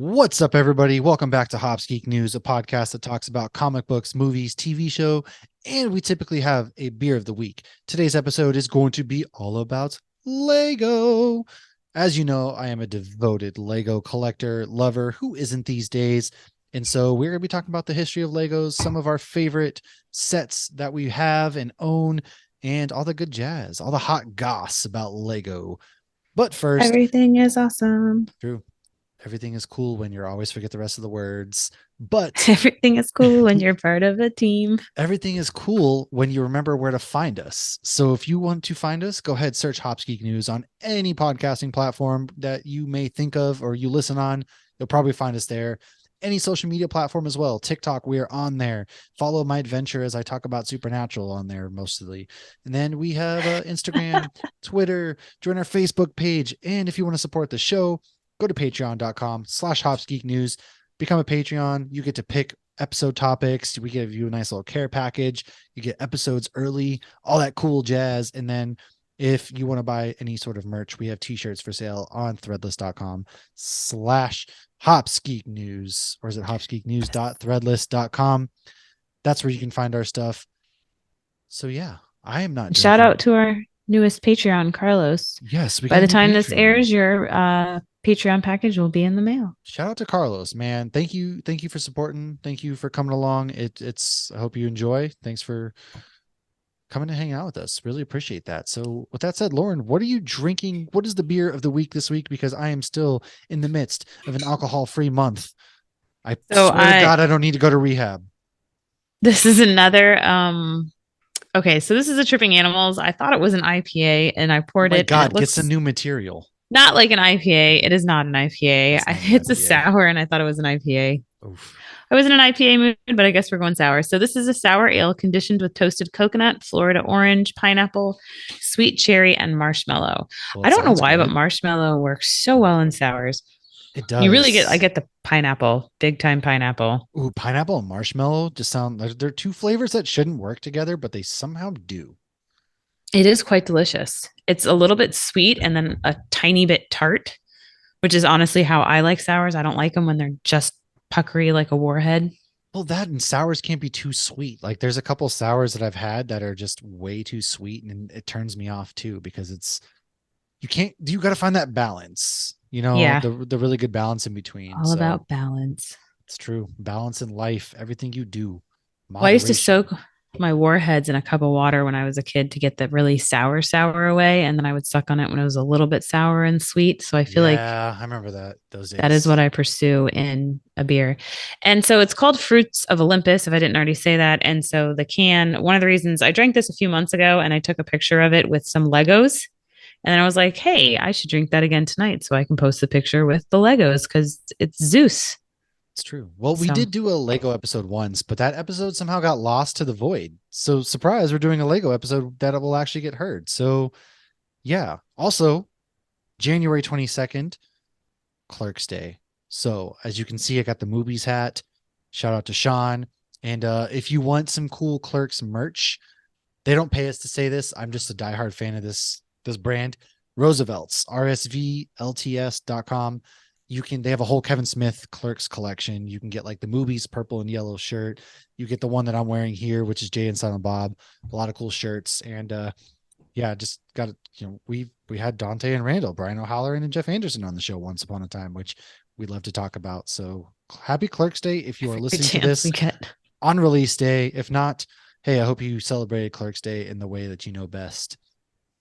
What's up, everybody? Welcome back to Hops Geek News, a podcast that talks about comic books, movies, TV show, and we typically have a beer of the week. Today's episode is going to be all about Lego. As you know, I am a devoted Lego collector, lover. Who isn't these days? And so we're going to be talking about the history of Legos, some of our favorite sets that we have and own, and all the good jazz, all the hot goss about Lego. But first, Everything is awesome. Drew, everything is cool when you always forget the rest of the words, but Everything is cool when you're part of a team. everything is cool when you remember where to find us. So if you want to find us, go ahead, search Hops Geek News on any podcasting platform that you may think of or you listen on. You'll probably find us there. Any social media platform as well. TikTok, we are on there. Follow my adventure as I talk about Supernatural on there mostly. And then we have Instagram, Twitter, join our Facebook page. And if you want to support the show, go to patreon.com/hopsgeeknews, become a Patreon. You get to pick episode topics. We give you a nice little care package. You get episodes early, all that cool jazz. And then if you want to buy any sort of merch, we have t-shirts for sale on threadless.com/hopsgeeknews, or is it hopsgeeknews.threadless.com? That's where you can find our stuff. So yeah, I am not Shout drinking. out to our newest Patreon, Carlos. Yes, we By got a the new time this Patreon. airs, your Patreon package will be in the mail. Shout out to Carlos, man. Thank you for supporting. Thank you for coming along. I hope you enjoy. Thanks for coming to hang out with us. Really appreciate that. So with that said, Lauren, what are you drinking? What is the beer of the week this week? Because I am still in the midst of an alcohol-free month. I So swear to God, I don't need to go to rehab. this is another okay, so this is a Tripping Animals. I thought it was an IPA and I Oh poured my it and God, it get some looks new material. not like an IPA. It is not an IPA. That's not an It's a IPA. sour and I thought it was an IPA. Oof. I was in an IPA mood, but I guess we're going sour. So this is a sour ale conditioned with toasted coconut, Florida orange, pineapple, sweet cherry, and marshmallow. Well, I it don't know sounds why, but good. marshmallow works so well in sours. It I does. get the pineapple, big time pineapple. Ooh, pineapple and marshmallow just sound like they're two flavors that shouldn't work together, but they somehow do. It is quite delicious. It's a little bit sweet and then a tiny bit tart, which is honestly how I like sours. I don't like them when they're just puckery like a warhead. Well, that and sours can't be too sweet. Like there's a couple sours that I've had that are just way too sweet and it turns me off too because you got to find that balance, Yeah, the really good balance in between. all So about balance. it's true. Balance in life, everything you do, Well, I used to moderation. soak my warheads in a cup of water when I was a kid to get the really sour away. And then I would suck on it when it was a little bit sour and sweet. So I feel like Yeah, I remember those that is what days. I pursue in a beer. And so it's called Fruits of Olympus, if I didn't already say that. And so the can, one of the reasons I drank this a few months ago and I took a picture of it with some Legos. And then I was like, hey, I should drink that again tonight so I can post the picture with the Legos because it's Zeus. It's true. Well, we So did do a Lego episode once, but that episode somehow got lost to the void. So surprise, we're doing a Lego episode that will actually get heard. So yeah. Also, January 22nd, Clerk's Day. So as you can see, I got the movies hat. Shout out to Sean. And if you want some cool Clerks merch, they don't pay us to say this. I'm just a diehard fan of this brand. Roosevelt's, rsvlts.com. They have a whole Kevin Smith Clerks collection. You can get like the movies purple and yellow shirt. You get the one that I'm wearing here, which is Jay and Silent Bob. A lot of cool shirts. And yeah, just got it. We had Dante and Randall, Brian O'Halloran and Jeff Anderson on the show once upon a time, which we'd love to talk about. So happy Clerks Day if you are every listening to chance we this get. on release day. If not, hey, I hope you celebrated Clerks Day in the way that you know best.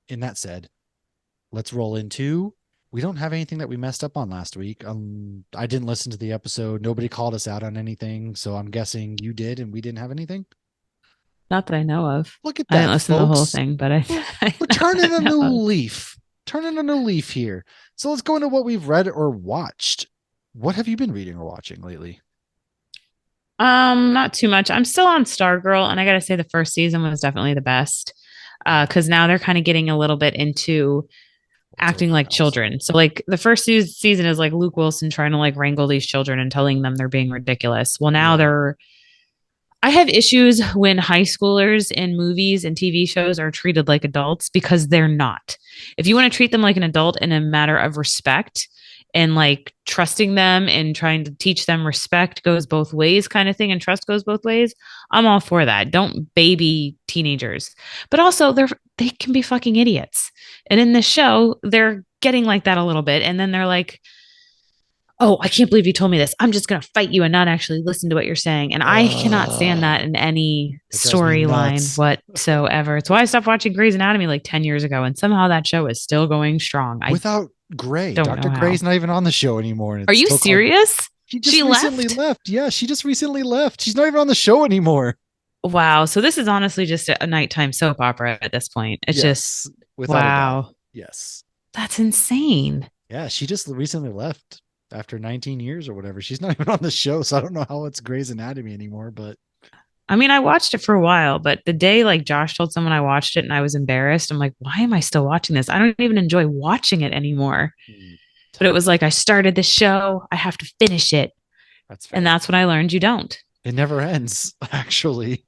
In that said, let's roll into. We don't have anything that we messed up on last week. I didn't listen to the episode. Nobody called us out on anything, so I'm guessing you did, and we didn't have anything. Not that I know of. Look at I didn't that, listen to the whole folks. thing, but I We're not that turning I a know new of. leaf. Turning a new leaf here. So let's go into what we've read or watched. What have you been reading or watching lately? Not too much. I'm still on Stargirl, and I gotta say the first season was definitely the best. Because now they're kind of getting a little bit into What's acting over like house? children. So like the first season is like Luke Wilson trying to like wrangle these children and telling them they're being ridiculous. Well, now Yeah. they're I have issues when high schoolers in movies and TV shows are treated like adults because they're not. If you want to treat them like an adult in a matter of respect, and like trusting them and trying to teach them respect goes both ways kind of thing and trust goes both ways, I'm all for that. Don't baby teenagers. But also they can be fucking idiots. And in this show, they're getting like that a little bit and then they're like, "Oh, I can't believe you told me this. I'm just going to fight you and not actually listen to what you're saying." And I cannot stand that in any It drives me storyline nuts. whatsoever. It's why I stopped watching Grey's Anatomy like 10 years ago. And somehow that show is still going strong. I Without Gray. don't know Dr. how. Gray's not even on the show anymore. And Are it's you still called. serious? She just She recently left? left. Yeah, she just recently left. She's not even on the show anymore. Wow. So this is honestly just a nighttime soap opera at this point. It's just, Yes, without a doubt. wow. Yes. That's insane. Yeah, she just recently left after 19 years or whatever. She's not even on the show, so I don't know how it's Grey's Anatomy anymore, but I mean, I watched it for a while, but the day like Josh told someone I watched it and I was embarrassed, I'm like, why am I still watching this? I don't even enjoy watching it anymore. But it was like, I started the show, I have to finish it. That's fair. And that's when I learned you don't. It never ends, actually.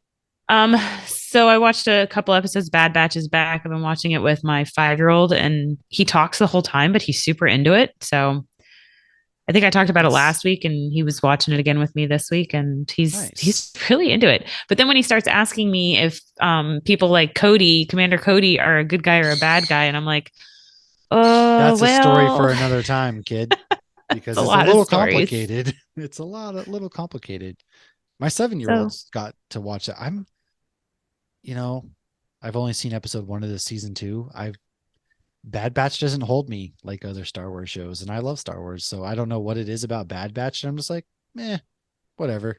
Um, so I watched a couple episodes. Bad Batch is back. I've been watching it with my 5-year-old, and he talks the whole time, but he's super into it. So I think I talked about it last week, and he was watching it again with me this week, and he's really into it. But then when he starts asking me if people like Cody, Commander Cody, are a good guy or a bad guy, and I'm like, oh, that's a story for another time, kid. Because it's a little complicated. It's a little complicated. My 7-year-old's got to watch it. I've only seen episode 1 of this season 2. Bad Batch doesn't hold me like other Star Wars shows, and I love Star Wars, so I don't know what it is about Bad Batch. And I'm just like, whatever.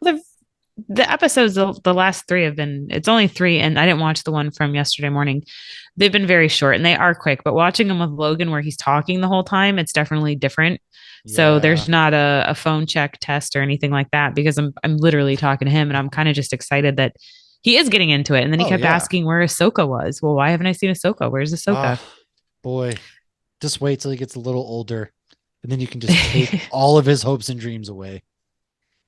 The episodes, the last 3 have been, it's only 3, and I didn't watch the one from yesterday morning. They've been very short and they are quick, but watching them with Logan where he's talking the whole time, it's definitely different. Yeah. So there's not a phone check test or anything like that because I'm literally talking to him and I'm kind of just excited that he is getting into it. And then he kept asking where Ahsoka was. Well, why haven't I seen Ahsoka? Where's Ahsoka? Boy, just wait till he gets a little older and then you can just take all of his hopes and dreams away.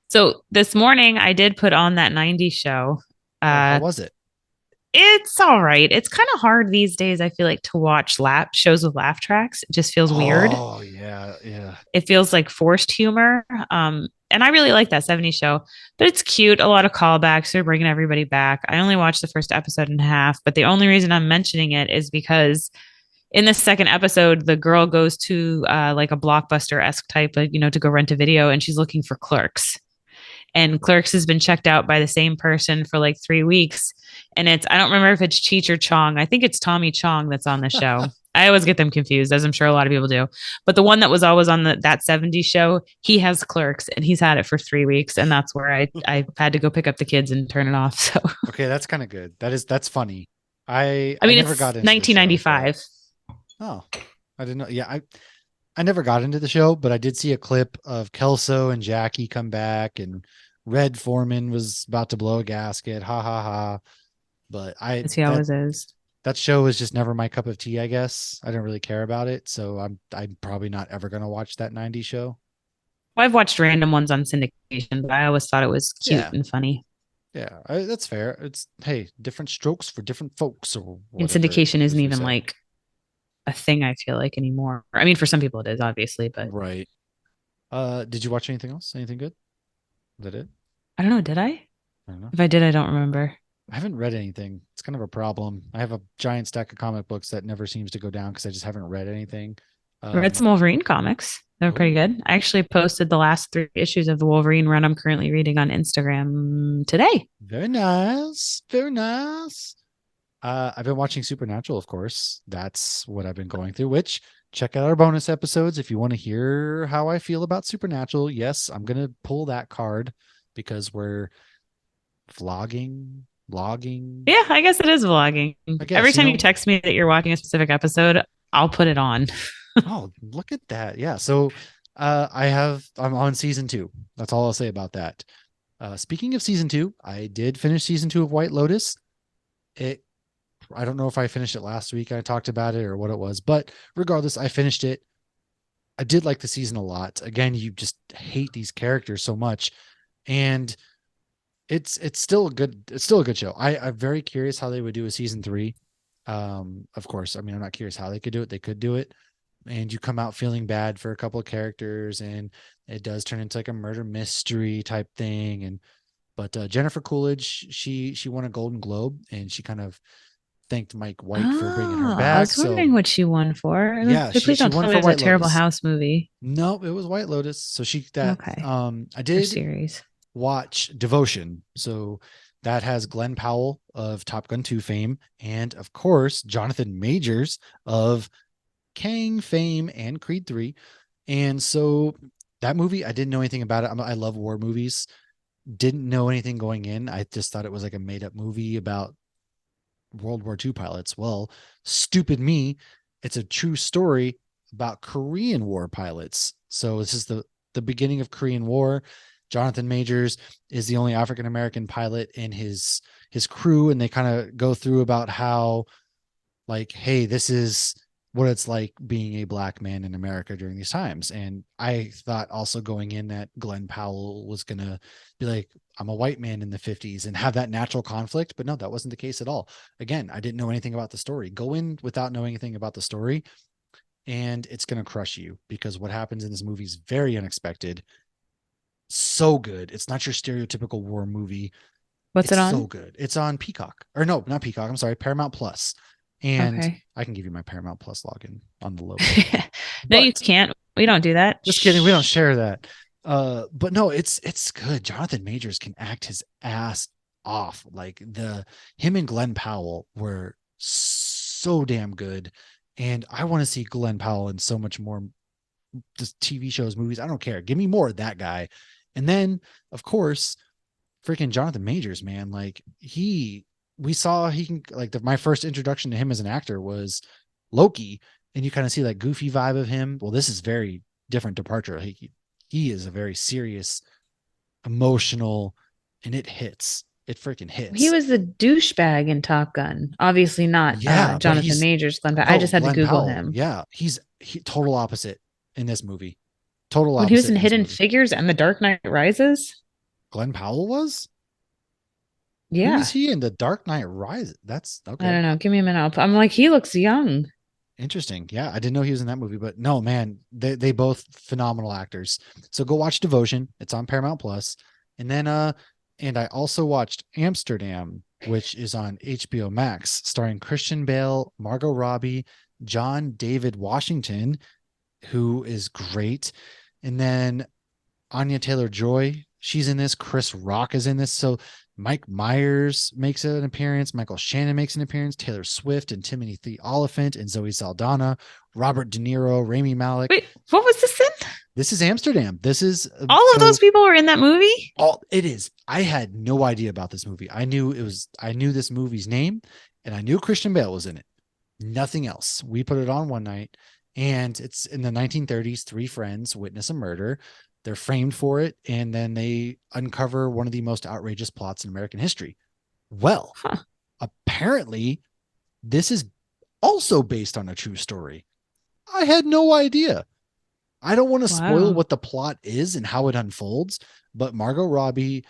So this morning I did put on that 90s show. How was it? It's all right. It's kind of hard these days, I feel like, to watch shows with laugh tracks. It just feels weird. Oh, yeah. It feels like forced humor. And I really like that 70s show, but it's cute. A lot of callbacks. They're bringing everybody back. I only watched the first episode and a half, but the only reason I'm mentioning it is because in the second episode, the girl goes to like a Blockbuster-esque type, to go rent a video, and she's looking for Clerks. And Clerks has been checked out by the same person for like 3 weeks. And I don't remember if it's Cheech or Chong. I think it's Tommy Chong that's on the show. I always get them confused, as I'm sure a lot of people do. But the one that was always on that 70s show, he has Clerks and he's had it for 3 weeks. And that's where I had to go pick up the kids and turn it off. So okay, that's kind of good. That's funny. I mean, never it's got into 1995. Oh, I didn't know. Yeah, I never got into the show, but I did see a clip of Kelso and Jackie come back, and Red Foreman was about to blow a gasket. Ha ha ha! But he always is. That show was just never my cup of tea. I guess I didn't really care about it, so I'm probably not ever gonna watch that 90s show. Well, I've watched random ones on syndication, but I always thought it was cute and funny. Yeah, that's fair. It's different strokes for different folks, or whatever. And syndication isn't even like a thing, I feel like, anymore. I mean, for some people it is, obviously, but right. Did you watch anything else? Anything good? Is that it? I don't know. Did I? I don't know. If I did, I don't remember. I haven't read anything. It's kind of a problem. I have a giant stack of comic books that never seems to go down because I just haven't read anything. I read some Wolverine comics. They were pretty good. I actually posted the last 3 issues of the Wolverine run I'm currently reading on Instagram today. Very nice. Very nice. I've been watching Supernatural, of course. That's what I've been going through, which check out our bonus episodes if you want to hear how I feel about Supernatural. Yes, I'm going to pull that card because we're vlogging. Yeah, I guess it is vlogging. Every time you text me that you're watching a specific episode, I'll put it on. Oh, look at that. Yeah. So I'm on season 2. That's all I'll say about that. Speaking of season 2, I did finish season 2 of White Lotus. I don't know if I finished it last week. I talked about it or what it was, but regardless, I finished it. I did like the season a lot. Again, you just hate these characters so much, and it's still a good show. I'm very curious how they would do a season 3. Of course, I mean, I'm not curious how they could do it. They could do it, and you come out feeling bad for a couple of characters, and it does turn into like a murder mystery type thing. And but Jennifer Coolidge, she won a Golden Globe, and she kind of thanked Mike White for bringing her Oh, I back. was So wondering what she won for. yeah, Please she don't won tell me for it was a White terrible Lotus. house movie. No, it was White Lotus. So she that Okay. I Or did series. watch Devotion. So that has Glenn Powell of Top Gun 2 fame, and of course Jonathan Majors of Kang fame and Creed 3. And so that movie, I didn't know anything about it. I love war movies. Didn't know anything going in. I just thought it was like a made up movie about World War II pilots. Well, stupid me. It's a true story about Korean War pilots. So this is the beginning of Korean War. Jonathan Majors is the only African American pilot in his crew, and they kind of go through about how, like, hey, this is what it's like being a black man in America during these times. And I thought also going in that Glenn Powell was going to be like, I'm a white man in the 50s and have that natural conflict. But no, that wasn't the case at all. Again, I didn't know anything about the story. Go in without knowing anything about the story, and it's going to crush you, because what happens in this movie is very unexpected. So good. It's not your stereotypical war movie. What's It's it so on? good. It's on Peacock, or no, not Peacock. I'm sorry, Paramount Plus. And Okay. I can give you my Paramount Plus login on the low low. No, you But can't. We don't do that. just kidding, we don't Shh. share that. But no, it's good. Jonathan Majors can act his ass off. Like the him and Glenn Powell were so damn good. And I want to see Glenn Powell in so much more, just TV shows, movies. I don't care. Give me more of that guy. And then, of course, freaking Jonathan Majors, man, like we saw he can, like, my first introduction to him as an actor was Loki, and you kind of see like goofy vibe of him. Well, this is very different departure. He is a very serious, emotional, and it hits. It freaking He hits. was the douchebag in Top Gun. Obviously not Yeah, but Jonathan he's Majors, Glenn. I no just had to Glenn Google Powell. him. Yeah, he total opposite in this movie. Total When he was opposite in in this Hidden movie. Figures and The Dark Knight Rises. Glenn Powell was. Who was Yeah. he in The Dark Knight Rises? That's I okay. don't know. Give me a minute. I'm like, he looks young. Interesting. Yeah, I didn't know he was in that movie, but no, man, they both phenomenal actors. So go watch Devotion. It's on Paramount Plus. And then and I also watched Amsterdam, which is on HBO Max, starring Christian Bale, Margot Robbie, John David Washington, who is great. And then Anya Taylor-Joy, she's in this. Chris Rock is in this. So Mike Myers makes an appearance. Michael Shannon makes an appearance. Taylor Swift and Timothy Oliphant and Zoe Saldana. Robert De Niro, Rami Malek. Wait, what was this in? This is Amsterdam. This is All of those people were in that movie? all it is. I had no idea about this movie. I knew it was. I knew this movie's name, and I knew Christian Bale was in it. Nothing else. We put it on one night, and it's in the 1930s. Three friends witness a murder. They're framed for it, and then they uncover one of the most outrageous plots in American history. Well, Huh. apparently, this is also based on a true story. I had no idea. I don't want to spoil Wow. what the plot is and how it unfolds, but Margot Robbie,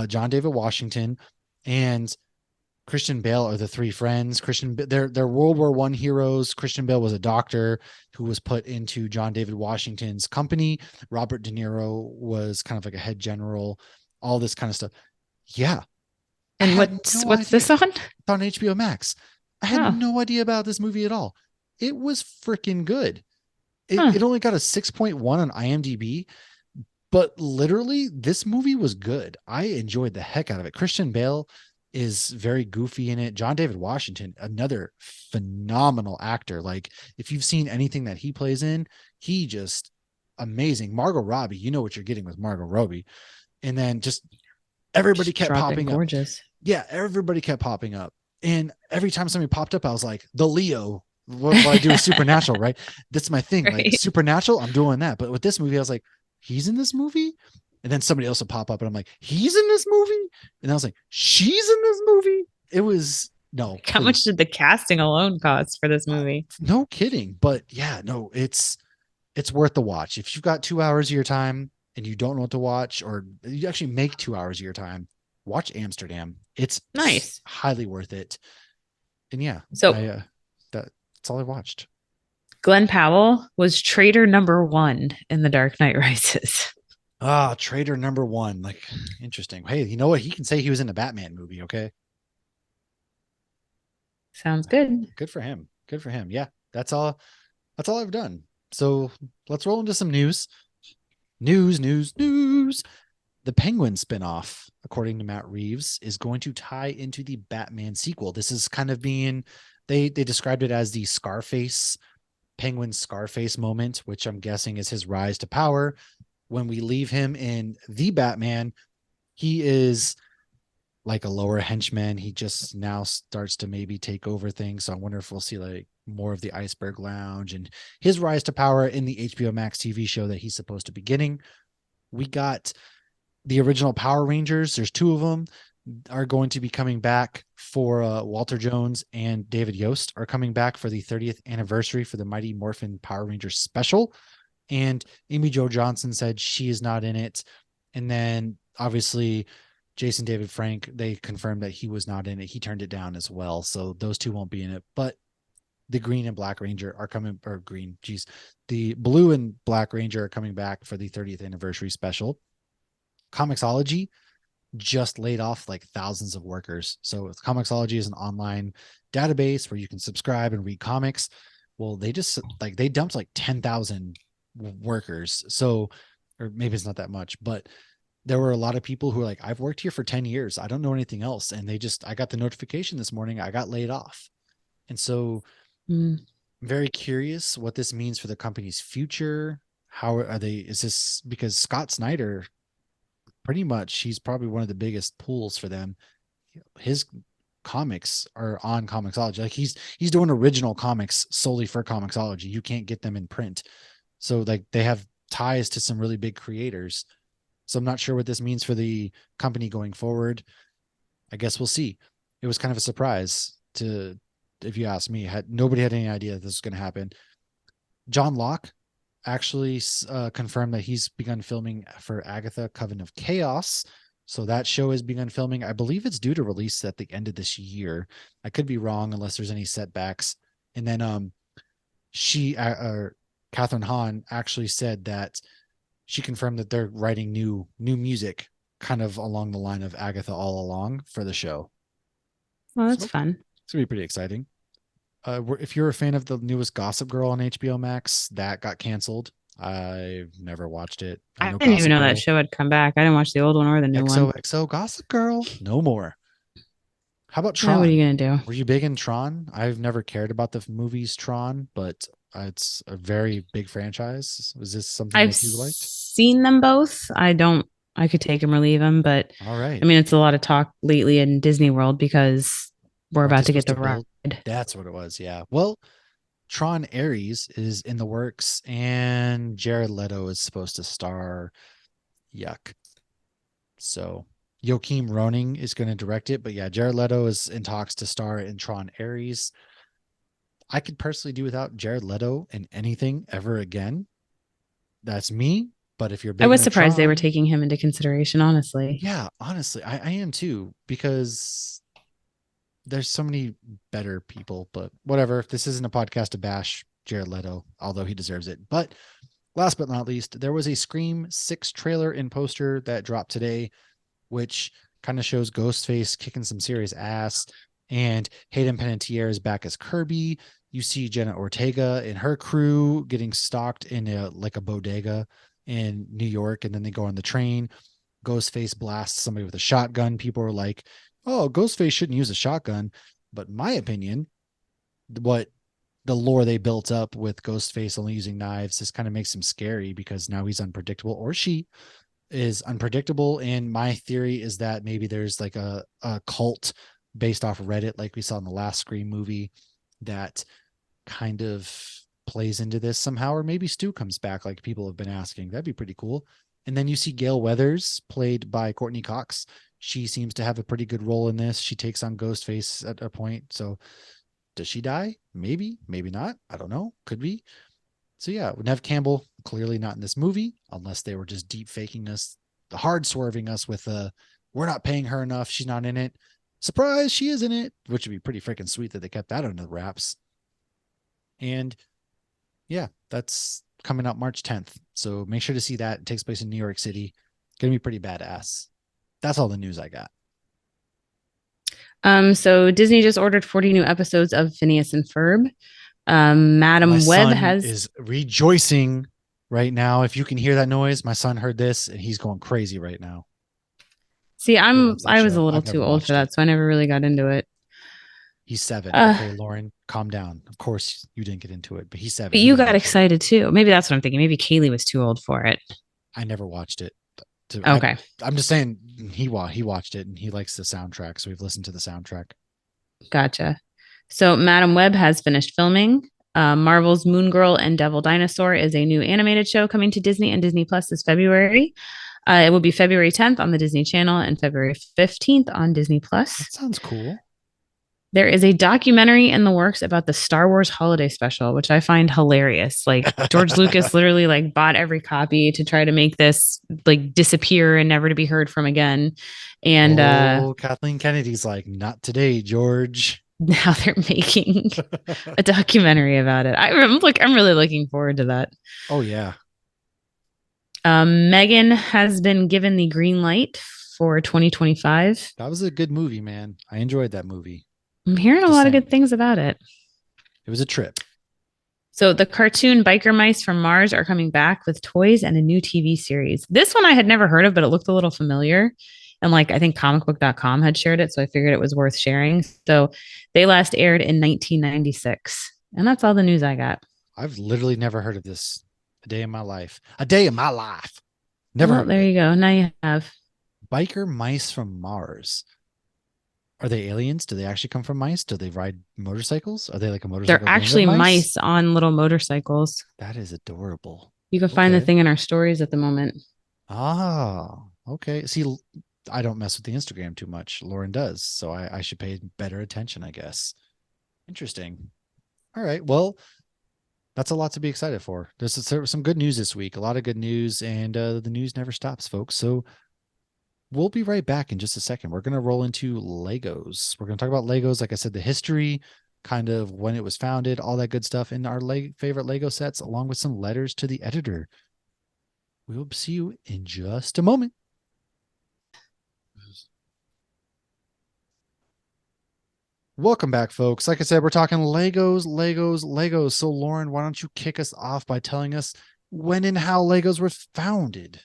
John David Washington, and Christian Bale are the three friends. They're World War I heroes. Christian Bale was a doctor who was put into John David Washington's company. Robert De Niro was kind of like a head general. All this kind of stuff. Yeah, I And had what's no what's idea. this on? It's on HBO Max. I had Oh, no idea about this movie at all. It was freaking good. It, huh. it only got a 6.1 on IMDb, but literally this movie was good. I enjoyed the heck out of it. Christian Bale is very goofy in it. John David Washington, another phenomenal actor. Like if you've seen anything that he plays in, he just amazing. Margot Robbie, you know what you're getting with Margot Robbie. And then just everybody Just kept drop it popping up. gorgeous. Yeah, everybody kept popping up. And every time somebody popped up, I was like, the Leo. What I do is Supernatural, right? That's my thing. Like Right. Supernatural, I'm doing that. But with this movie, I was like, he's in this movie? And then somebody else would pop up and I'm like, he's in this movie? And I was like, she's in this movie? It was no, How much please. did the casting alone cost for this movie? No kidding. But yeah, no, it's worth the watch. If you've got 2 hours of your time and you don't know what to watch, or you actually make 2 hours of your time, watch Amsterdam. It's Nice. highly worth it. And yeah, So I that's all I watched. Glenn Powell was traitor number one in The Dark Knight Rises. Ah, traitor number one. Like, interesting. Hey, you know what? He can say he was in a Batman movie. Okay, Sounds good. good for him. Good for him. Yeah, that's all. That's all I've done. So let's roll into some news. News. The Penguin spinoff, according to Matt Reeves, is going to tie into the Batman sequel. This is kind of being they described it as the Scarface Penguin Scarface moment, which I'm guessing is his rise to power. When we leave him in the Batman, he is like a lower henchman. He just now starts to maybe take over things. So I wonder if we'll see like more of the Iceberg Lounge and his rise to power in the HBO Max TV show that he's supposed to be getting. We got the original Power Rangers. There's two of them are going to be coming back for Walter Jones and David Yost are coming back for the 30th anniversary for the Mighty Morphin Power Rangers special. And Amy Jo Johnson said she is not in it. And then obviously Jason David Frank, they confirmed that he was not in it. He turned it down as well. So those two won't be in it. But the Green and Black Ranger are coming, or green, geez, the Blue and Black Ranger are coming back for the 30th anniversary special. Comixology just laid off like thousands of workers. So Comixology is an online database where you can subscribe and read comics. Well, they dumped like 10,000 workers. So, or maybe it's not that much, but there were a lot of people who were like, I've worked here for 10 years. I don't know anything else. And I got the notification this morning. I got laid off. And so I'm very curious what this means for the company's future. How are they, is this because Scott Snyder, pretty much, he's probably one of the biggest pools for them. His comics are on Comixology. Like he's doing original comics solely for Comixology. You can't get them in print. So like they have ties to some really big creators. So I'm not sure what this means for the company going forward. I guess we'll see. It was kind of a surprise to, if you ask me, nobody had any idea this was going to happen. John Locke actually confirmed that he's begun filming for Agatha Coven of Chaos. So that show has begun filming. I believe it's due to release at the end of this year. I could be wrong unless there's any setbacks. And then Catherine Hahn actually said that she confirmed that they're writing new music kind of along the line of Agatha all along for the show. Well, that's So fun. it's gonna be pretty exciting. If you're a fan of the newest Gossip Girl on HBO Max, that got canceled. I've never watched it. I I know didn't even Gossip know that Girl. show had come back. I didn't watch the old one or the new one. XOXO Gossip Girl, no more. How about Yeah, what are Tron? you gonna do? Were you big in Tron? I've never cared about the movies Tron, but it's a very big franchise. Was this something I've that you liked? seen them both. I don't. I could take them or leave them, but All right. I mean, it's a lot of talk lately in Disney World because we're Aren't they about to get supposed the to ride. build? That's what it was. Yeah. Well, Tron Ares is in the works, and Jared Leto is supposed to star. Yuck. So Joachim Roning is going to direct it, but yeah, Jared Leto is in talks to star in Tron Ares. I could personally do without Jared Leto in anything ever again. That's me. But if you're I big was into surprised they were Tron, taking him into consideration, honestly. yeah, honestly, I am too, because there's so many better people, but whatever. This isn't a podcast to bash Jared Leto, although he deserves it. But last but not least, there was a Scream 6 trailer and poster that dropped today, which kind of shows Ghostface kicking some serious ass, and Hayden Panettiere is back as Kirby. You see Jenna Ortega and her crew getting stalked in a bodega in New York, and then they go on the train. Ghostface blasts somebody with a shotgun. People are like, "Oh, Ghostface shouldn't use a shotgun," but in my opinion, what the lore they built up with Ghostface only using knives just kind of makes him scary because now he's unpredictable, or she is unpredictable. And my theory is that maybe there's like a cult based off of Reddit, like we saw in the last Scream movie, that kind of plays into this somehow. Or maybe Stu comes back, like people have been asking. That'd be pretty cool. And then you see Gail Weathers, played by Courtney Cox. She seems to have a pretty good role in this. She takes on Ghostface at a point. So does she die? Maybe, maybe not. I don't know. Could be. So yeah, Nev Campbell clearly not in this movie, unless they were just deep faking us, the hard swerving us with we're not paying her enough. She's not in it. Surprise, she is in it, which would be pretty freaking sweet that they kept that under the wraps. And Yeah, that's coming out March 10th. So make sure to see that. It takes place in New York City. Gonna be pretty badass. That's all the news I got. So Disney just ordered 40 new episodes of Phineas and Ferb. My Madam Web son has. is rejoicing right now. If you can hear that noise, my son heard this and he's going crazy right now. See, He loves that I was a show. little I've never too old for watched it. that, so I never really got into it. He's 7. Uh, Okay, Lauren, calm down. Of course you didn't get into it, but he's 7. but He you doesn't got get it. excited too. Maybe that's what I'm thinking. Maybe Kaylee was too old for it. I never watched it. Okay, I'm just saying he watched it and he likes the soundtrack, so we've listened to the soundtrack. gotcha. So Madam Web has finished filming. Marvel's Moon Girl and Devil Dinosaur is a new animated show coming to Disney and Disney Plus this February. It will be February 10th on the Disney Channel and February 15th on Disney Plus. That sounds cool. There is a documentary in the works about the Star Wars holiday special, which I find hilarious. Like George Lucas literally like bought every copy to try to make this like disappear and never to be heard from again. And Kathleen Kennedy's like, not today, George. now they're making a documentary about it. I'm really looking forward to that. Oh yeah. Megan has been given the green light for 2025. That was a good movie, man. I enjoyed that movie. I'm hearing a lot of good things about it. It was a trip. So the cartoon Biker Mice from Mars are coming back with toys and a new TV series. This one I had never heard of, but it looked a little familiar. And like I think comicbook.com had shared it, so I figured it was worth sharing. So they last aired in 1996. And that's all the news I got. I've literally never heard of this a day in my life. A day in my life. Never. Well, there you go. Now you have. Biker Mice from Mars. Are they aliens? Do they actually come from mice? Do they ride motorcycles? Are they like a motorcycle? They're actually mice on little motorcycles. That is adorable. You can find the thing in our stories at the moment. Ah, okay. See, I don't mess with the Instagram too much. Lauren does, so I should pay better attention, I guess. Interesting. All right. Well, that's a lot to be excited for. There's some good news this week. A lot of good news, and the news never stops, folks. So we'll be right back in just a second. We're going to roll into Legos. We're going to talk about Legos. Like I said, the history, kind of when it was founded, all that good stuff in our favorite Lego sets, along with some letters to the editor. We will see you in just a moment. Welcome back, folks. Like I said, we're talking Legos. So, Lauren, why don't you kick us off by telling us when and how Legos were founded?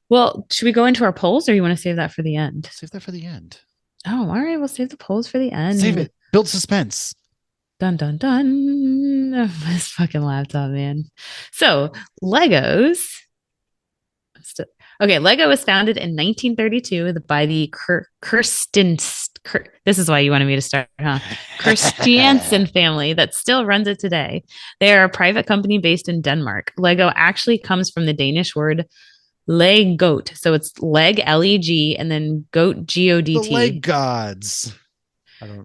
Well, should we go into our polls or you want to save that for the end? Save that for the end. Oh, all right. We'll save the polls for the end. Save it. Build suspense. Dun, dun, dun. This fucking laptop, man. So, Legos. Okay, Lego was founded in 1932 by the this is why you wanted me to start, huh? Christiansen family that still runs it today. They are a private company based in Denmark. Lego actually comes from the Danish word leg goat. So it's leg, Leg, and then goat, Godt. The leg gods.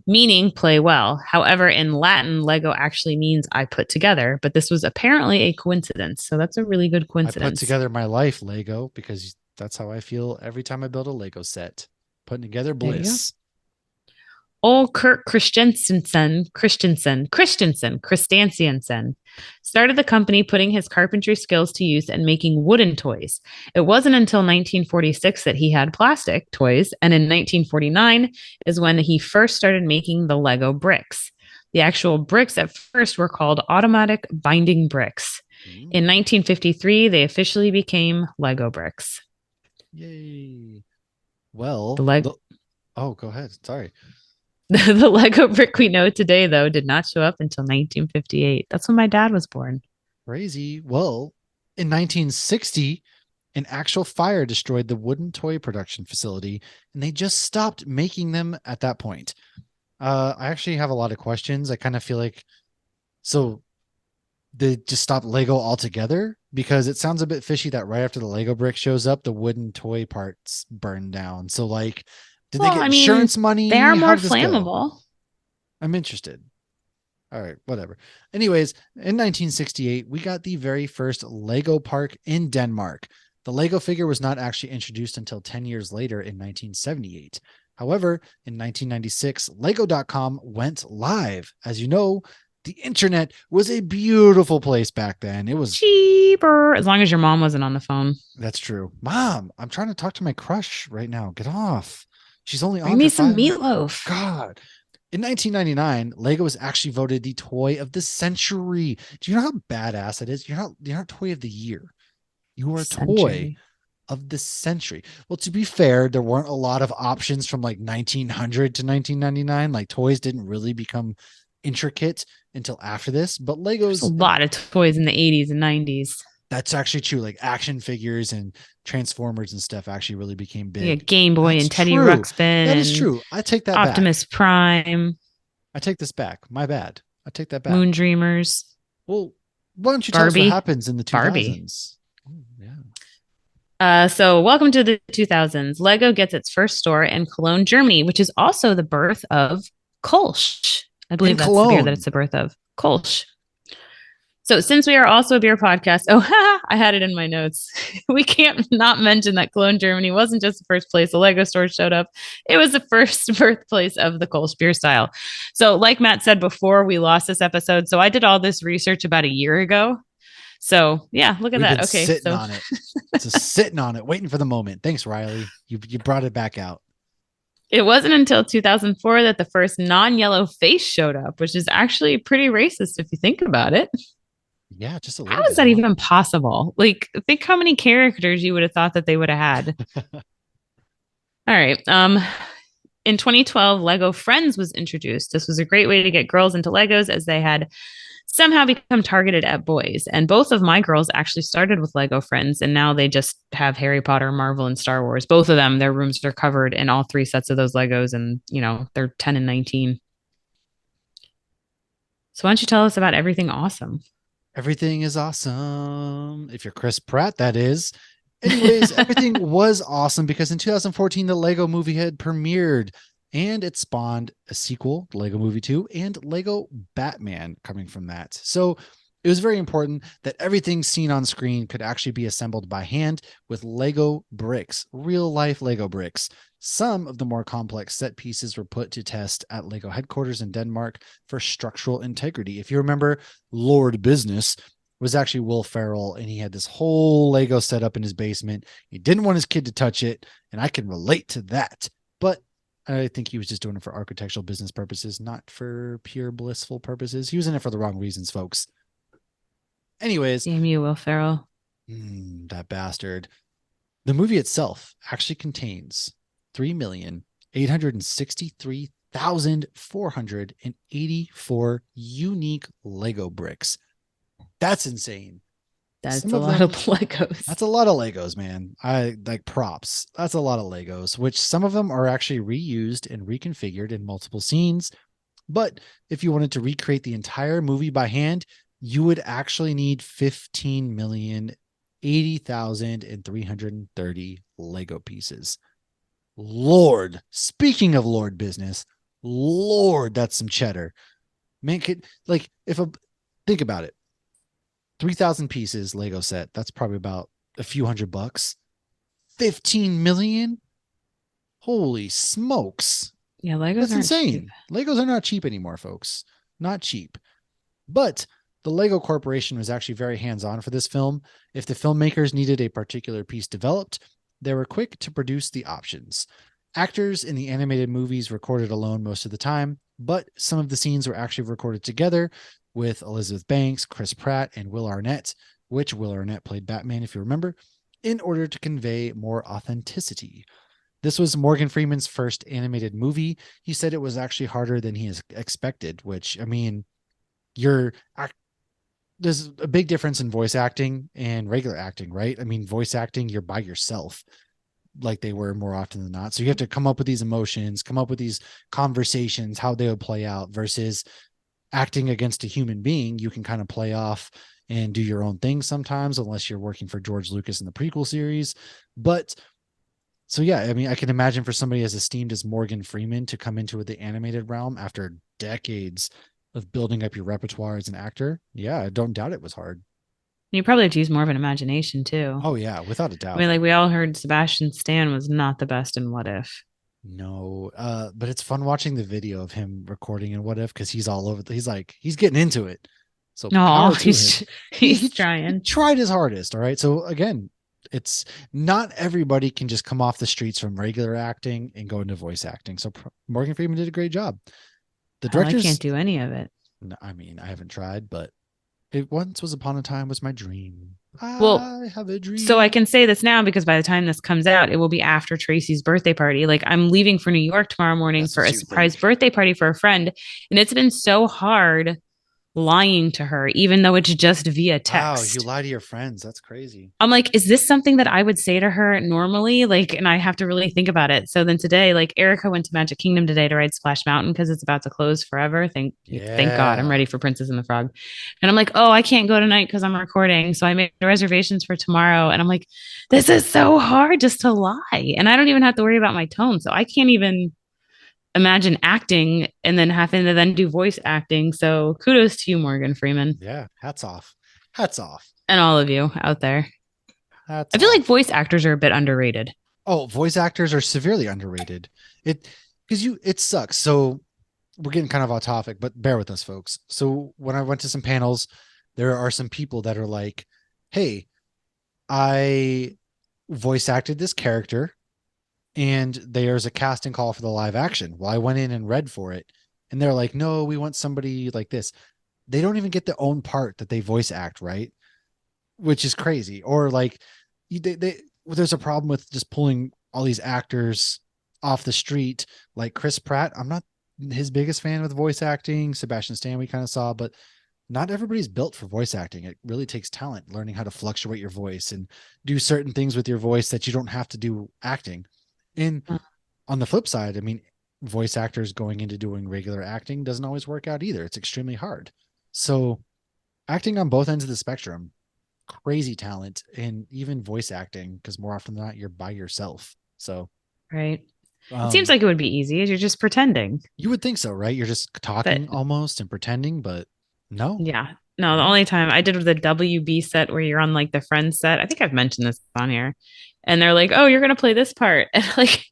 Meaning play well. However, in Latin, Lego actually means I put together, but this was apparently a coincidence. So that's a really good coincidence. I put together my life, Lego, because that's how I feel every time I build a Lego set. Putting together bliss. Old Kurt Christensen started the company putting his carpentry skills to use and making wooden toys. It wasn't until 1946 that he had plastic toys, and in 1949 is when he first started making the Lego bricks. The actual bricks at first were called automatic binding bricks. In 1953, they officially became Lego bricks. Yay. Well, oh, go ahead. Sorry. The Lego brick we know today, though, did not show up until 1958. That's when my dad was born. Crazy. Well, in 1960, an actual fire destroyed the wooden toy production facility, and they just stopped making them at that point. I actually have a lot of questions. I kind of feel like, so they just stopped Lego altogether? Because it sounds a bit fishy that right after the Lego brick shows up, the wooden toy parts burn down. So like, did they get insurance money? They are more flammable. I'm interested. All right, whatever. Anyways, in 1968, we got the very first Lego park in Denmark. The Lego figure was not actually introduced until 10 years later in 1978. However, in 1996, Lego.com went live. As you know, The internet was a beautiful place back then. It was Cheaper. As long as your mom wasn't on the phone. That's true. Mom, I'm trying to talk to my crush right now. Get off. She's only Bring on me for some 5 minutes. meatloaf. God. In 1999, Lego was actually voted the toy of the century. Do you know how badass it is? You're not toy of the year. You are toy Century. of the century. Well, to be fair, there weren't a lot of options from like 1900 to 1999. Like toys didn't really become intricate until after this, but There's a Legos, lot of toys in the 80s and 90s. that's actually true. Like action figures and Transformers and stuff actually really became Yeah, big. Game Boy That's and Teddy true. Ruxpin That is and true. I take that back. Optimus Prime, I take this back. My bad. I take that back. Moon Dreamers, Well, why don't you tell us what Barbie. happens in the Barbie. 2000s? Oh, yeah. So welcome to the 2000s. Lego gets its first store in Cologne, Germany, which is also the birth of Kolsch. I In believe that's the beer that Cologne. it's the birth of. Kolsch. So since we are also a beer podcast, I had it in my notes. We can't not mention that Cologne, Germany wasn't just the first place a Lego store showed up. It was the first birthplace of the Kolsch beer style. So like Matt said before, we lost this episode. So I did all this research about a year ago. So yeah, look at We've that. been Okay, sitting so on it. Just sitting on it, waiting for the moment. Thanks, Riley. You brought it back out. it wasn't until 2004 that the first non-yellow face showed up, which is actually pretty racist if you think about it. Yeah, just a How little is bit, that huh? even possible? Like, think how many characters you would have thought that they would have had. All right. In 2012, Lego Friends was introduced. This was a great way to get girls into Legos as they had somehow become targeted at boys. And both of my girls actually started with Lego Friends, and now they just have Harry Potter, Marvel, and Star Wars. Both of them, their rooms are covered in all three sets of those Legos, and they're 10 and 19. So why don't you tell us about everything awesome? Everything is awesome. If you're Chris Pratt, that is. Anyways, everything was awesome because in 2014, the Lego movie had premiered and it spawned a sequel, Lego Movie 2, and Lego Batman coming from that. So it was very important that everything seen on screen could actually be assembled by hand with Lego bricks, real life Lego bricks. Some of the more complex set pieces were put to test at Lego headquarters in Denmark for structural integrity. If you remember, Lord Business was actually Will Ferrell, and he had this whole Lego set up in his basement. He didn't want his kid to touch it, and I can relate to that. But I think he was just doing it for architectural business purposes, not for pure blissful purposes. He was in it for the wrong reasons, folks. Anyways, Damn you, Will Ferrell. that bastard. The movie itself actually contains 3,863,484 unique Lego bricks. That's insane. That's Some a of lot of them, Legos. that's a lot of Legos, man. I like props. That's a lot of Legos, which some of them are actually reused and reconfigured in multiple scenes. But if you wanted to recreate the entire movie by hand, you would actually need 15,080,330 Lego pieces. Lord, speaking of Lord business, Lord, that's some cheddar. Man, think about it. 3,000 pieces Lego set. That's probably about a few $100. 15 million? Holy smokes. Yeah, Legos That's aren't insane. cheap. Legos are not cheap anymore, folks. Not cheap. But the Lego Corporation was actually very hands-on for this film. If the filmmakers needed a particular piece developed, they were quick to produce the options. Actors in the animated movies recorded alone most of the time, but some of the scenes were actually recorded together with Elizabeth Banks, Chris Pratt, and Will Arnett, which Will Arnett played Batman, if you remember, in order to convey more authenticity. This was Morgan Freeman's first animated movie. He said it was actually harder than he expected, which, I mean, there's a big difference in voice acting and regular acting, right? I mean, voice acting, you're by yourself like they were more often than not. So you have to come up with these emotions, come up with these conversations, how they would play out versus acting against a human being. You can kind of play off and do your own thing sometimes, unless you're working for George Lucas in the prequel series. But so, yeah, I mean, I can imagine for somebody as esteemed as Morgan Freeman to come into the animated realm after decades of building up your repertoire as an actor. Yeah, I don't doubt it was hard. You probably have to use more of an imagination too. Oh, yeah, without a I doubt. mean, like we all heard Sebastian Stan was not the best in What If. No, but it's fun watching the video of him recording and What If, because he's all over. He's like he's getting into it. So No, power to him. he's He trying. tried his hardest. All right. So again, it's not everybody can just come off the streets from regular acting and go into voice acting. So Morgan Freeman did a great job. The Hell, I can't directors, do any of it. I mean, I haven't tried, but it once was upon a time was my dream. Well, I have a so I dream. can say this now because by the time this comes out, it will be after Tracy's birthday party. Like I'm leaving for New York tomorrow morning That's for what a you surprise think. birthday party for a friend. And it's been so hard lying to her, even though it's just via Wow, you text. lie to your friends. That's crazy. I'm like, is this something that I would say to her normally? Like, and I have to really think about it. So then today, like Erica went to Magic Kingdom today to ride Splash Mountain because it's about to close forever. Thank God, I'm Yeah. ready for Princess and the Frog. And I'm like, oh, I can't go tonight because I'm recording. So I made reservations for tomorrow. And I'm like, this is so hard just to lie. And I don't even have to worry about my tone. So I can't even imagine acting and then having to then do voice acting. So kudos to you, Morgan Freeman, Yeah. Hats off. Hats off. and all of you out there. Hats I feel like off. voice actors are a bit underrated. Oh, voice actors are severely underrated. It because you it sucks. So we're getting kind of off topic, but bear with us, folks. So when I went to some panels, there are some people that are like, "Hey, I voice acted this character, and there's a casting call for the live action." Well, I went in and read for it, and they're like, "No, we want somebody like this." They don't even get their own part that they voice act, right? Which is crazy. Or like, well, there's a problem with just pulling all these actors off the street, like Chris Pratt. I'm not his biggest fan with voice acting. Sebastian Stan we kind of saw, but not everybody's built for voice acting. It really takes talent, learning how to fluctuate your voice and do certain things with your voice that you don't have to do acting. And on the flip side, I mean, voice actors going into doing regular acting doesn't always work out either. It's extremely hard. So acting on both ends of the spectrum, crazy talent, and even voice acting, because more often than not, you're by yourself. So Right. It seems um, like it would be easy. You're just pretending. you would think so, right? You're just But talking almost and pretending, but no, yeah. No, the no. only time I did the WB set where you're on like the Friends set, I think I've mentioned this on here. And they're like, "Oh, you're gonna play this part." And like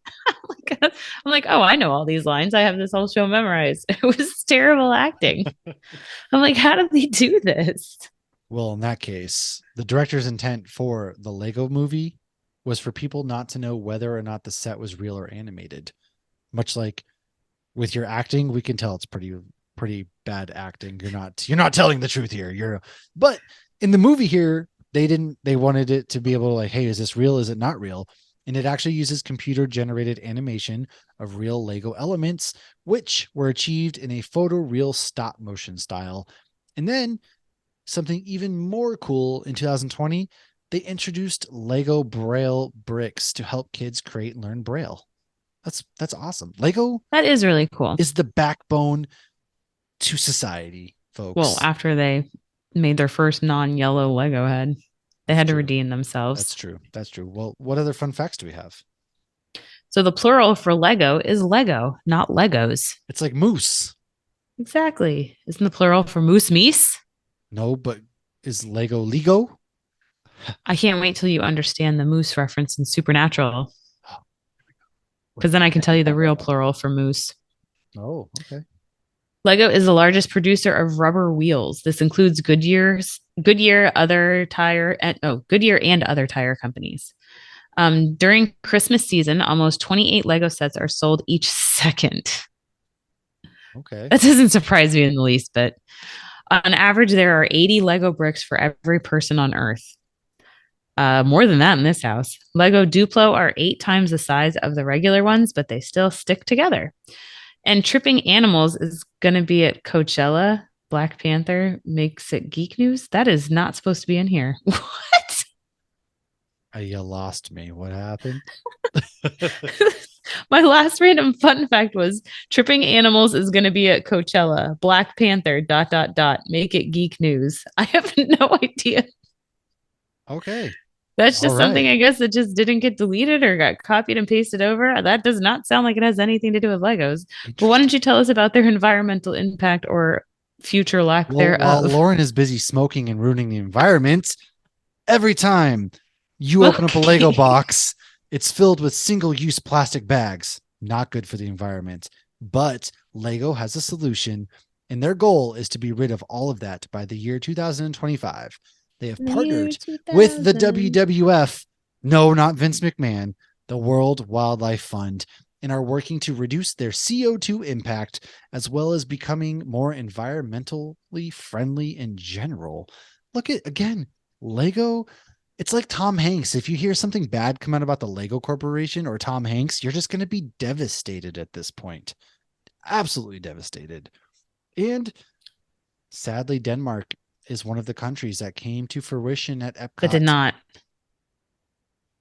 I'm like, "Oh, I know all these lines. I have this whole show memorized." It was terrible acting. I'm like, "How did they do this?" Well, in that case, the director's intent for the Lego movie was for people not to know whether or not the set was real or animated. Much like with your acting, we can tell it's pretty bad acting. You're not telling the truth here. But in the movie here, they wanted it to be able to like, hey, is this real? Is it not real? And it actually uses computer generated animation of real Lego elements, which were achieved in a photoreal stop motion style. And then something even more cool in 2020, they introduced Lego Braille bricks to help kids create and learn Braille. That's awesome. Lego That is really cool. is the backbone to society, Well, folks. after they made their first non-yellow Lego head, they That's had to true. redeem That's themselves. true. That's true. Well, what other fun facts do we have? So the plural for Lego is Lego, not Legos. It's like moose. Exactly. Isn't the plural for moose meese? No, but is Lego Lego? I can't wait till you understand the moose reference in Supernatural, because then I can tell you the real plural for moose. Oh, okay. Lego is the largest producer of rubber wheels. This includes Goodyear, Goodyear and other tire companies. During Christmas season, almost 28 Lego sets are sold each second. Okay. That doesn't surprise me in the least, but on average, there are 80 Lego bricks for every person on Earth. More than that in this house. Lego Duplo are 8 times the size of the regular ones, but they still stick together. And Tripping Animals is going to be at Coachella. Black Panther makes it geek news. That is not supposed to be in here. What? You lost me. What happened? My last random fun fact was Tripping Animals is going to be at Coachella. Black Panther, dot, dot, dot. Make it geek news. I have no idea. Okay. That's All just something right. I guess that just didn't get deleted or got copied and pasted over. That does not sound like it has anything to do with Legos. But why Interesting. don't you tell us about their environmental impact or future lack Well, while thereof? Lauren is busy smoking and ruining the environment, every time you open up a Lego Okay. box, it's filled with single use plastic bags. not good for the environment. But Lego has a solution, and their goal is to be rid of all of that by the year 2025. They have The year partnered with the 2000. WWF, no, not Vince McMahon, the World Wildlife Fund, and are working to reduce their CO2 impact as well as becoming more environmentally friendly in general. Look at, again, Lego. It's like Tom Hanks. If you hear something bad come out about the Lego Corporation or Tom Hanks, you're just going to be devastated at this point. Absolutely devastated. And sadly, Denmark is one of the countries that came to fruition at That did Epcot. not.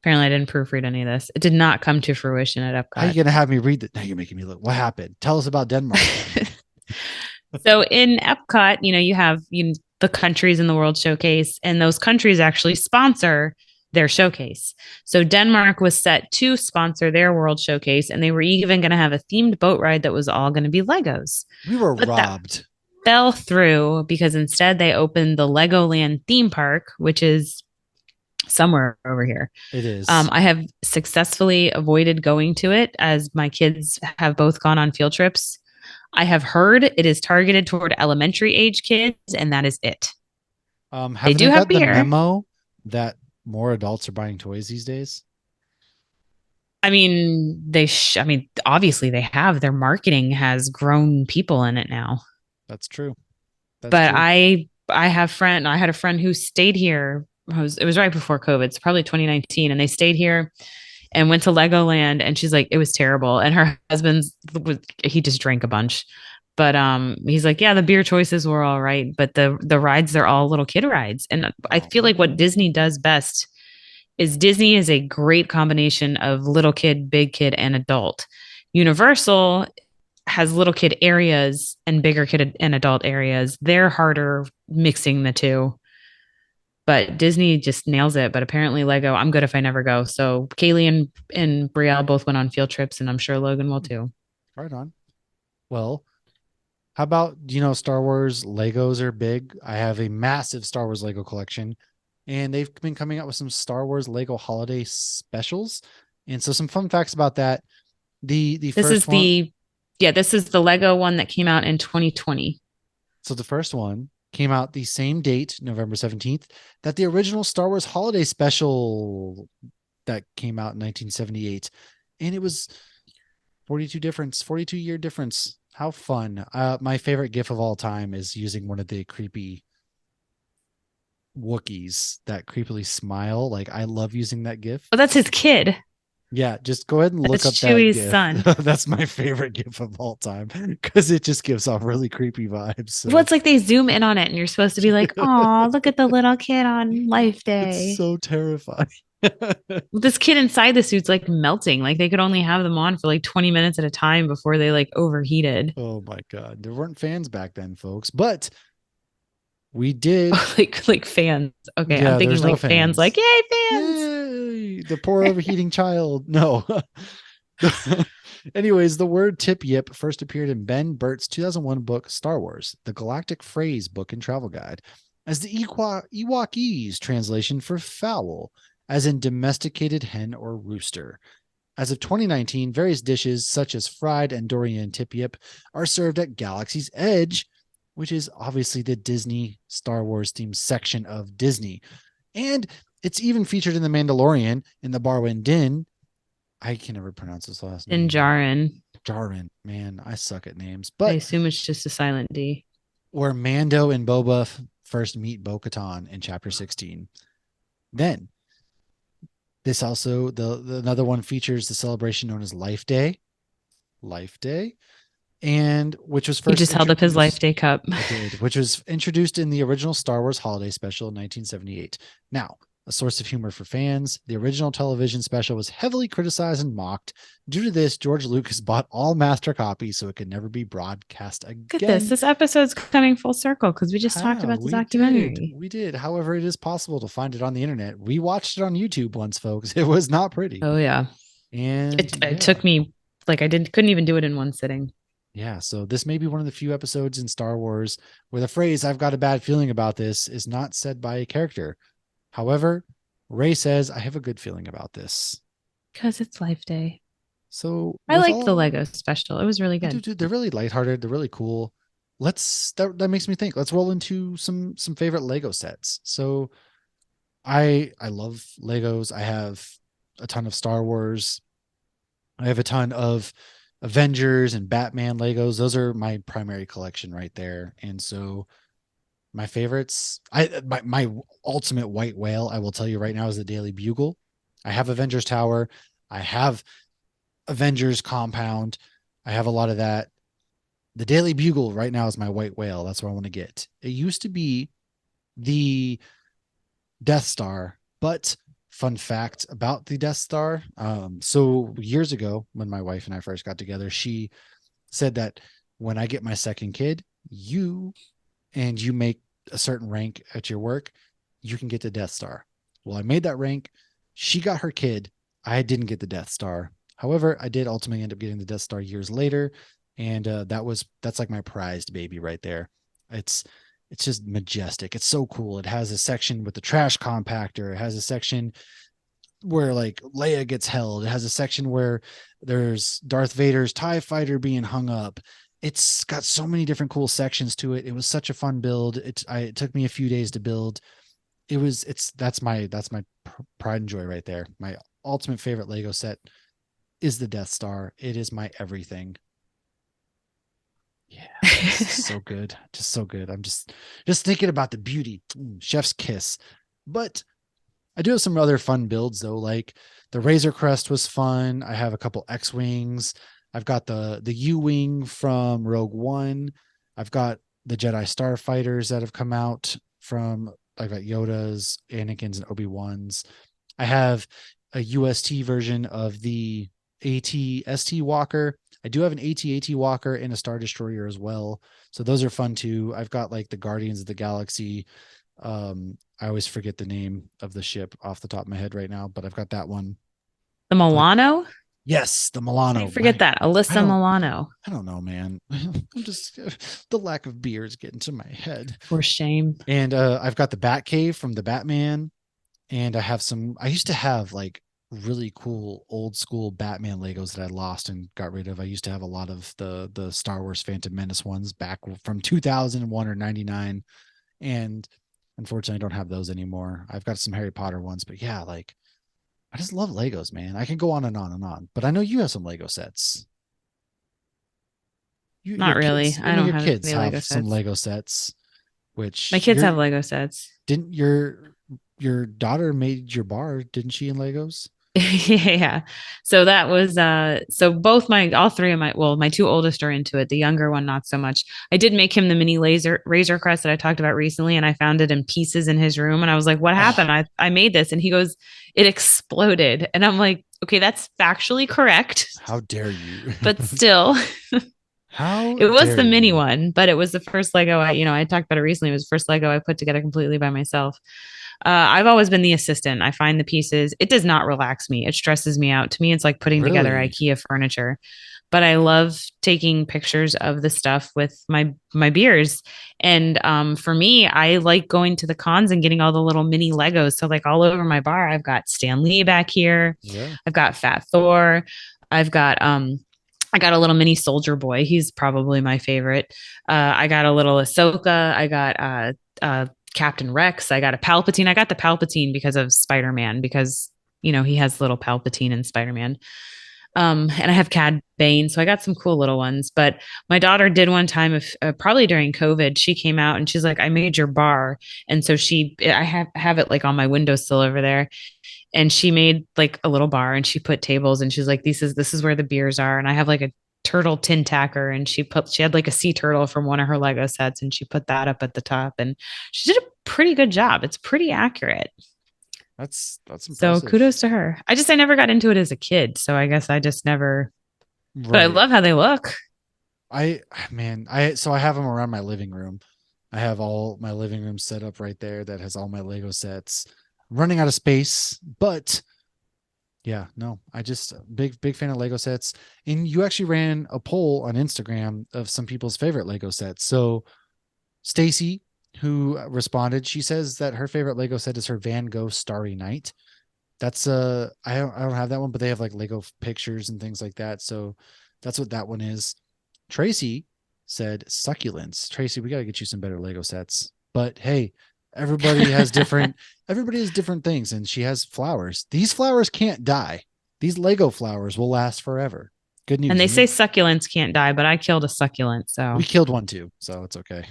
Apparently, I didn't proofread any of this. It did not come to fruition at How are you Epcot. going to have me read that? Now you're making me look. What happened? Tell us about Denmark. So in Epcot, you have the countries in the World Showcase, and those countries actually sponsor their showcase. So Denmark was set to sponsor their World Showcase, and they were even going to have a themed boat ride that was all going to be Legos. We were But that robbed. fell through because instead they opened the Legoland theme park, which is somewhere over here. It is. I have successfully avoided going to it as my kids have both gone on field trips. I have heard it is targeted toward elementary age kids, and that is it. Have do they have got the beer. memo that more adults are buying toys these days? I mean, obviously they have. Their marketing has grown people in it now. That's true. That's But true. I had a friend who stayed here. It was right before COVID, so probably 2019, and they stayed here and went to Legoland, and she's like, it was terrible. And her husband's he just drank a bunch. But he's like, yeah, the beer choices were all right, but the rides, they're all little kid rides. And I feel like what Disney does best is Disney is a great combination of little kid, big kid, and adult. Universal has little kid areas and bigger kid and adult areas. They're harder mixing the two. But Disney just nails it. But apparently Lego, I'm good if I never go. So Kaylee and Brielle both went on field trips, and I'm sure Logan will too. Right on. Well, how about, Star Wars Legos are big. I have a massive Star Wars Lego collection, and they've been coming out with some Star Wars Lego holiday specials. And so some fun facts about that. This is the Lego one that came out in 2020. So the first one came out the same date, November 17th, that the original Star Wars holiday special that came out in 1978. And it was 42-year difference. How fun. My favorite GIF of all time is using one of the creepy Wookiees that creepily smile. Like, I love using that GIF. Oh, that's his kid. Yeah, just go ahead and look up Chewie's that GIF. son. That's my favorite GIF of all time because it just gives off really creepy vibes. So. Well, it's like they zoom in on it, and you're supposed to be like, "Oh, look at the little kid on Life Day." It's so terrifying. This kid inside the suit's like melting. Like they could only have them on for like 20 minutes at a time before they like overheated. Oh my God. There weren't fans back then, folks, but we did. like fans. Okay. Yeah, I'm thinking there's no like fans, like, yay, fans. Yay, the poor overheating child. No. Anyways, the word tip yip first appeared in Ben Burtt's 2001 book, Star Wars, the Galactic Phrase Book and Travel Guide, as the Ewokese translation for fowl, as in domesticated hen or rooster. As of 2019, various dishes such as fried Andorian tip yip are served at Galaxy's Edge, which is obviously the Disney Star Wars themed section of Disney. And it's even featured in The Mandalorian in the Barwin Din. I can never pronounce this last name. Din Djarin. Man, I suck at names. I But assume it's just a silent D. where Mando and Boba first meet Bo-Katan in Chapter 16. Then, this also, another one features the celebration known as Life Day. Life Day. And which was first. He just held up his Life Day cup. I did, which was introduced in the original Star Wars Holiday Special in 1978. Now, a source of humor for fans, the original television special was heavily criticized and mocked. Due to this, George Lucas bought all master copies so it could never be broadcast again. Look at this. This episode's coming full circle because we just talked about the documentary. We did. However, it is possible to find it on the internet. We watched it on YouTube once, folks. It was not pretty. Oh, yeah. And it took me, like, couldn't even do it in one sitting. Yeah, so this may be one of the few episodes in Star Wars where the phrase, "I've got a bad feeling about this," is not said by a character. However, Rey says, "I have a good feeling about this." Because it's Life Day. So I with liked the all Lego special. It was really I do, good. too. They're really lighthearted. They're really cool. That makes me think. Let's roll into some favorite Lego sets. So I love Legos. I have a ton of Star Wars. I have a ton of Avengers and Batman Legos. Those are my primary collection right there. And so my favorites, my ultimate white whale, I will tell you right now, is the Daily Bugle. I have Avengers Tower. I have Avengers Compound. I have a lot of that. The Daily Bugle right now is my white whale. That's what I want to get. It used to be the Death Star, but fun fact about the Death Star. So years ago, when my wife and I first got together, she said that when I get my second kid, you make a certain rank at your work, you can get the Death Star. Well, I made that rank. She got her kid. I didn't get the Death Star. However, I did ultimately end up getting the Death Star years later, and that's like my prized baby right there. It's it's just majestic. It's so cool. It has a section with the trash compactor. It has a section where like Leia gets held. It has a section where there's Darth Vader's TIE fighter being hung up. It's got so many different cool sections to it. It was such a fun build. It took me a few days to build. That's my pride and joy right there. My ultimate favorite Lego set is the Death Star. It is my everything. Yeah, just so good. Just so good. I'm just thinking about the beauty. Chef's kiss. But I do have some other fun builds though, like the Razor Crest was fun. I have a couple X-Wings. I've got the U-Wing from Rogue One. I've got the Jedi Starfighters that have come out from I've got Yoda's, Anakin's, and Obi-Wan's. I have a UST version of the AT-ST Walker. I do have an AT-AT Walker and a Star Destroyer as well. So those are fun too. I've got like the Guardians of the Galaxy. I always forget the name of the ship off the top of my head right now, but I've got that one. The But Milano? yes, the How do you Milano. forget that? I Alyssa don't Milano. I don't know, man. I'm just the lack of beer is getting to my head. For shame. And I've got the Batcave from the Batman, and I used to have like really cool old school Batman Legos that I lost and got rid of. I used to have a lot of the Star Wars Phantom Menace ones back from 2001 or 99, and unfortunately I don't have those anymore. I've got some Harry Potter ones, but yeah, like I just love Legos, man. I can go on and on and on. But I know you have some Lego sets. Your Not really. kids, I I know don't your have kids any Lego have some sets. Lego sets, My which kids have Lego sets. didn't your daughter made your bar, didn't she, in Legos? Yeah. So that was so both my all three of my two oldest are into it. The younger one not so much. I did make him the mini laser Razor Crest that I talked about recently, and I found it in pieces in his room, and I was like, "What Oh, happened? I made this." And he goes, "It exploded." And I'm like, "Okay, that's factually correct, how dare you? but still." How It was dare the mini you? one, but it was the first Lego I talked about it recently. It was the first Lego I put together completely by myself. I've always been the assistant. I find the pieces. It does not relax me. It stresses me out. To me, it's like putting together Really? IKEA furniture. But I love taking pictures of the stuff with my beers. And for me, I like going to the cons and getting all the little mini Legos. So like all over my bar, I've got Stan Lee back here. Yeah. I've got Fat Thor. I've got I got a little mini Soldier Boy. He's probably my favorite. I got a little Ahsoka. I got Captain Rex. I got a Palpatine. I got the Palpatine because of Spider Man, because he has little Palpatine in Spider Man. And I have Cad Bane, so I got some cool little ones. But my daughter did one time, if probably during COVID, she came out and she's like, "I made your bar," and so I have it like on my windowsill over there, and she made like a little bar and she put tables and she's like, this is where the beers are, and I have like a turtle tin tacker, and she had like a sea turtle from one of her Lego sets, and she put that up at the top, and she did a pretty good job. It's pretty accurate. That's So impressive. kudos to her. I never got into it as a kid, so I guess I just never. But I Right. love how they look. I man, I have them around my living room. I have all my living room set up right there that has all my Lego sets. I'm running out of space, but yeah, no, I just big fan of Lego sets. And you actually ran a poll on Instagram of some people's favorite Lego sets. So Stacy, who responded, she says that her favorite Lego set is her Van Gogh Starry Night. That's I don't have that one, but they have like Lego pictures and things like that. So that's what that one is. Tracy said succulents. Tracy, we got to get you some better Lego sets. But hey, everybody has different everybody has different things, and she has flowers. These flowers can't die. These Lego flowers will last forever. Good And news. they And say succulents can't die, but I killed a succulent, we so killed one too, so it's okay.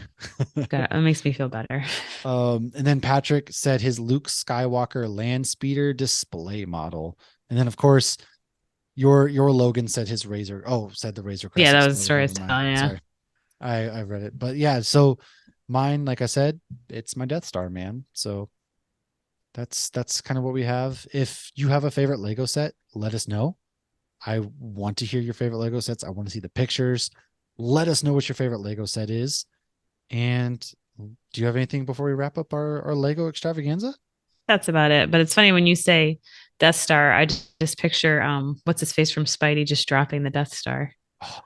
that makes me feel better. And then Patrick said his Luke Skywalker land speeder display model. And then of course your Logan said his Razor. Oh, said the Razor Yeah, Crest that was the Explorer. story I was Never mind. telling you. Sorry. I read it. But yeah, so mine, like I said, it's my Death Star, man. So that's kind of what we have. If you have a favorite Lego set, let us know. I want to hear your favorite Lego sets. I want to see the pictures. Let us know what your favorite Lego set is. And do you have anything before we wrap up our Lego extravaganza? That's about it. But it's funny when you say Death Star, I just picture what's his face from Spidey just dropping the Death Star. Oh,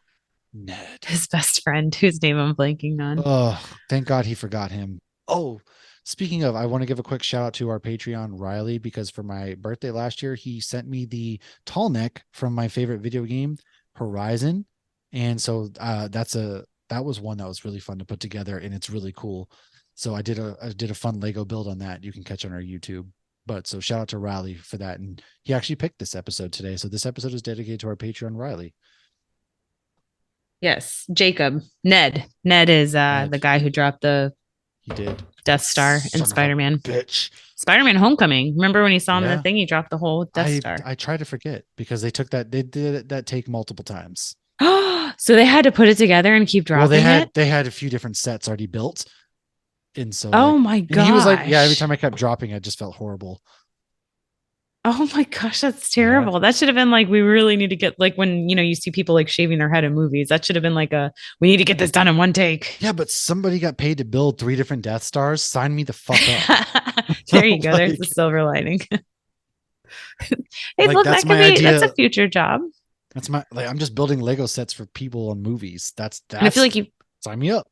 Ned. His best friend, whose name I'm blanking on. Oh, thank God he forgot him. Oh, speaking of, I want to give a quick shout out to our Patreon, Riley, because for my birthday last year, he sent me the tall neck from my favorite video game, Horizon. And so that was one that was really fun to put together, and it's really cool. So I did a fun Lego build on that. You can catch on our YouTube. But so shout out to Riley for that. And he actually picked this episode today. So this episode is dedicated to our Patreon, Riley. Yes, Jacob. Ned is the Ned, guy who dropped the he did. Death Star in Son of a Spider-Man. bitch. Spider-Man Homecoming. Remember when he saw him in the Yeah. thing? He dropped the whole Death Star. I try to forget because they did that take multiple times. So they had to put it together and keep Well, dropping it. they had a few different sets already built, and so Oh like, my and he was like, yeah. Every gosh. time I kept dropping, I just felt horrible. Oh my gosh, that's Yeah, terrible. That should have been like we really need to get like when you see people like shaving their head in movies. That should have been like a we need to get this done in one take. yeah. But somebody got paid to build 3 different Death Stars. Sign me the fuck up. There you go. Like, There's the silver lining. Hey, like look, that's that could my be that's a idea. future job. That's my like. I'm just building Lego sets for people on movies. And I feel That's like sign me up.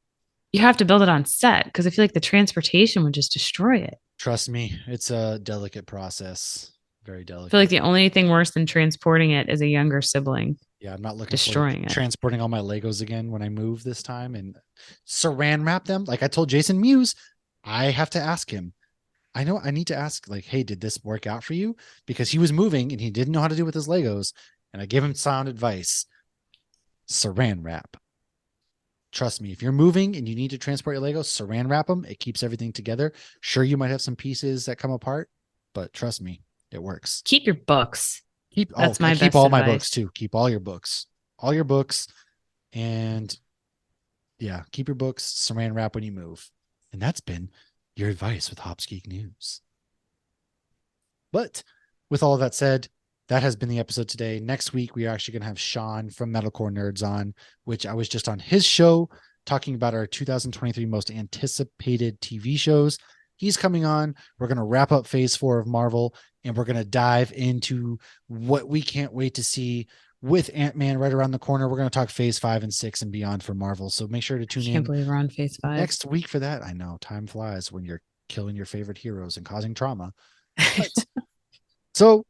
you have to build it on set because I feel like the transportation would just destroy it. Trust me, it's a delicate process. Very I feel like delicate. the only thing worse than transporting it is a younger sibling Yeah, I'm not looking forward destroying to it. transporting all my Legos again when I move this time and saran wrap them. Like I told Jason Mewes, I have to ask him. I know I need to ask, like, hey, did this work out for you? Because he was moving and he didn't know how to do with his Legos. And I gave him sound advice. Saran wrap. Trust me, if you're moving and you need to transport your Legos, saran wrap them. It keeps everything together. Sure, you might have some pieces that come apart, but trust me, it works. Keep your books. That's my keep best all my advice. books too. Keep all your books, and yeah, keep your books. Saran wrap when you move, and that's been your advice with Hops Geek News. But with all of that said, that has been the episode today. Next week, we are actually going to have Sean from Metalcore Nerds on, which I was just on his show talking about our 2023 most anticipated TV shows. He's coming on. We're going to wrap up phase 4 of Marvel, and we're going to dive into what we can't wait to see with Ant-Man right around the corner. We're going to talk phase 5 and 6 and beyond for Marvel. So make sure to I tune can't in believe we're on phase 5. next week for that. I know time flies when you're killing your favorite heroes and causing trauma. But, so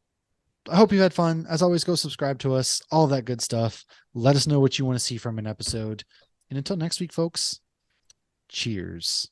I hope you had fun. As always, go subscribe to us, all that good stuff. Let us know what you want to see from an episode. And until next week, folks, cheers.